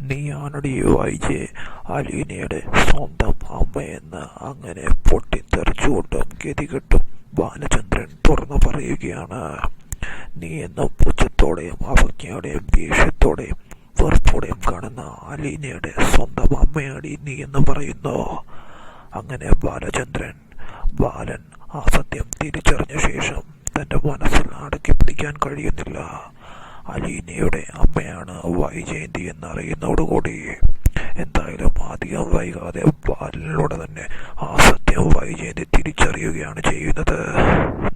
നീയാണടി വൈജെ അലീനയുടെ സ്വന്തം അമ്മയെന്ന് അങ്ങനെ പൊട്ടിത്തെറിച്ചുകൊണ്ടും ഗതികെട്ടും ബാലചന്ദ്രൻ തുറന്നു പറയുകയാണ്. നീ എന്ന പുച്ഛത്തോടെയും അവജ്ഞയോടെയും ദേഷ്യത്തോടെയും വെറുപ്പോടെയും കാണുന്ന അലീനയുടെ സ്വന്തം അമ്മയാടി നീ എന്ന് പറയുന്നു. അങ്ങനെ ബാലൻ ആ സത്യം തിരിച്ചറിഞ്ഞ ശേഷം തന്റെ മനസ്സിൽ അടക്കി പിടിക്കാൻ കഴിയുന്നില്ല. അലീനയുടെ അമ്മയാണ് വൈജയന്തി എന്നറിയുന്നതോടുകൂടി എന്തായാലും അധികം വൈകാതെ ബാലനിലൂടെ തന്നെ ആ സത്യം വൈജയന്തി തിരിച്ചറിയുകയാണ് ചെയ്യുന്നത്.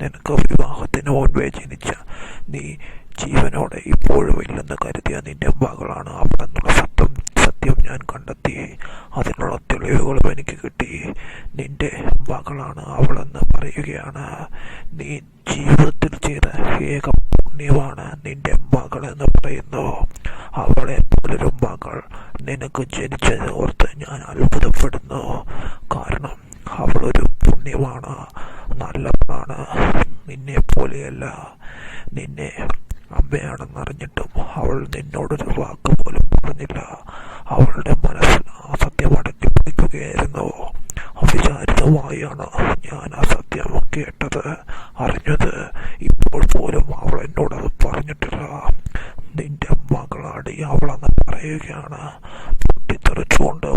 നിനക്ക് വിവാഹത്തിന് മുൻപേ ജനിച്ച നീ ജീവനോടെ ഇപ്പോഴും ഇല്ലെന്ന് കരുതിയ നിന്റെ മകളാണ് അവിടെ നിന്നുള്ള സത്യം ഞാൻ കണ്ടെത്തി. അതിനുള്ള തെളിവുകളും എനിക്ക് കിട്ടി. നിന്റെ മകളാണ് അവളെന്ന് പറയുകയാണ്. നീ ജീവിതത്തിൽ ചെയ്ത ഏക പുണ്യമാണ് നിന്റെ മകൾ എന്ന് പറയുന്നു. അവളെ പോലൊരു മകൾ നിനക്ക് ജനിച്ചത് ഓർത്ത് ഞാൻ അത്ഭുതപ്പെടുന്നു. കാരണം അവളൊരു പുണ്യമാണ്, നല്ലവളാണ്. നിന്നെ പോലെയല്ല. നിന്നെ അമ്മയാണെന്നറിഞ്ഞിട്ടും അവൾ നിന്നോടൊരു വാക്ക് പോലും പറഞ്ഞില്ല. അവളുടെ മനസ്സിൽ ആ സത്യം അടക്കി പിടിക്കുകയായിരുന്നു. അവിചാരിതമായാണ് ഞാൻ ആ സത്യം കേട്ടത്, അറിഞ്ഞത്. ഇപ്പോൾ പോലും അവൾ എന്നോടത് പറഞ്ഞിട്ടില്ല. നിന്റെ മകളാടി അവളെന്ന് പറയുകയാണ് പൊട്ടിത്തെറിച്ചുകൊണ്ട്